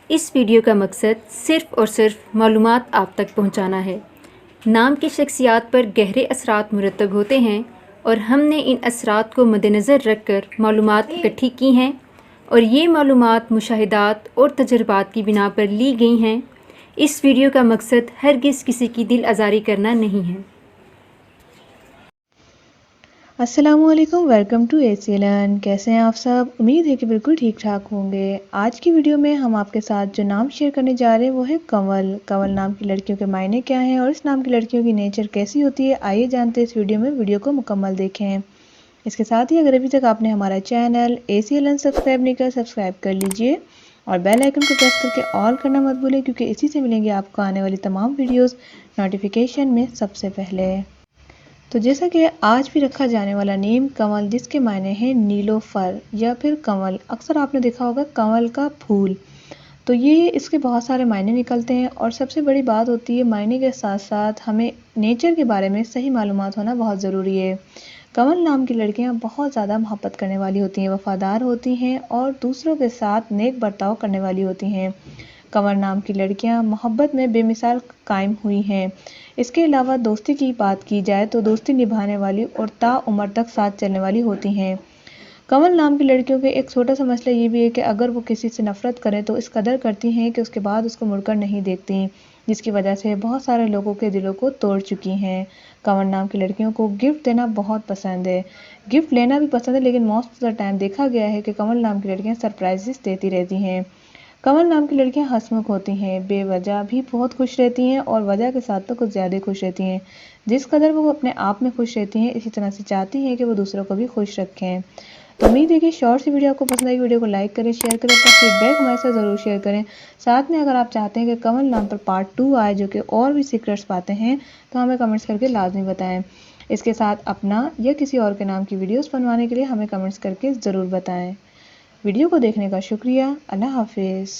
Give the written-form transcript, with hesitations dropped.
इस वीडियो का मकसद सिर्फ़ और सिर्फ मालूमात आप तक पहुंचाना है। नाम की शख्सियात पर गहरे असरात मुरतब होते हैं और हमने इन असरात को मद्देनज़र रख कर मालूमात इकट्ठी की हैं और ये मालूमात मुशाहिदात और तजर्बात की बिना पर ली गई हैं। इस वीडियो का मकसद हरगिज़ किसी की दिल आज़ारी करना नहीं है। अस्सलामुअलैकुम, वेलकम टू एसी लर्न। कैसे हैं आप सब? उम्मीद है कि बिल्कुल ठीक ठाक होंगे। आज की वीडियो में हम आपके साथ जो नाम शेयर करने जा रहे हैं वो है कंवल। कंवल नाम की लड़कियों के मायने क्या हैं और इस नाम की लड़कियों की नेचर कैसी होती है, आइए जानते हैं इस वीडियो में। वीडियो को मुकम्मल देखें। इसके साथ ही अगर अभी तक आपने हमारा चैनल एसी लर्न सब्सक्राइब नहीं किया, सब्सक्राइब कर लीजिए और बेल आइकन को प्रेस करके ऑल करना मत भूलें, क्योंकि इसी से मिलेंगे आपको आने वाली तमाम वीडियोज़ नोटिफिकेशन में सबसे पहले। तो जैसा कि आज भी रखा जाने वाला नेम कंवल, जिसके मायने हैं नीलोफर या फिर कंवल। अक्सर आपने देखा होगा कंवल का फूल। तो ये इसके बहुत सारे मायने निकलते हैं और सबसे बड़ी बात होती है मायने के साथ साथ हमें नेचर के बारे में सही मालूमात होना बहुत ज़रूरी है। कंवल नाम की लड़कियां बहुत ज़्यादा मोहब्बत करने वाली होती हैं, वफादार होती हैं और दूसरों के साथ नेक बर्ताव करने वाली होती हैं। कंवल नाम की लड़कियां मोहब्बत में बेमिसाल कायम हुई हैं। इसके अलावा दोस्ती की बात की जाए तो दोस्ती निभाने वाली और ताउम्र तक साथ चलने वाली होती हैं। कंवल नाम की लड़कियों के एक छोटा सा मसला ये भी है कि अगर वो किसी से नफरत करें तो इस कदर करती हैं कि उसके बाद उसको मुड़कर नहीं देखती, जिसकी वजह से बहुत सारे लोगों के दिलों को तोड़ चुकी हैं। कंवल नाम की लड़कियों को गिफ्ट देना बहुत पसंद है, गिफ्ट लेना भी पसंद है, लेकिन मोस्ट ऑफ द टाइम देखा गया है कि कंवल नाम की लड़कियां सरप्राइजेस देती रहती हैं। कंवल नाम की लड़कियां हंसमुख होती हैं, बेवजह भी बहुत खुश रहती हैं और वजह के साथ तो कुछ ज़्यादा खुश रहती हैं। जिस कदर वो अपने आप में खुश रहती हैं, इसी तरह से चाहती हैं कि वो दूसरों को भी खुश रखें। तो उम्मीद है कि शॉर्ट सी वीडियो आपको पसंद आई। वीडियो को लाइक करें, शेयर करें, अपना फीडबैक हमारे साथ ज़रूर शेयर करें। साथ में अगर आप चाहते हैं कि कंवल नाम पर पार्ट 2 आए, जो कि और भी सीक्रेट्स पाते हैं, तो हमें कमेंट्स करके लाजमी बताएं। इसके साथ अपना या किसी और के नाम की वीडियोस बनवाने के लिए हमें कमेंट्स करके ज़रूर बताएं। वीडियो को देखने का शुक्रिया। अल्लाह हाफिज़।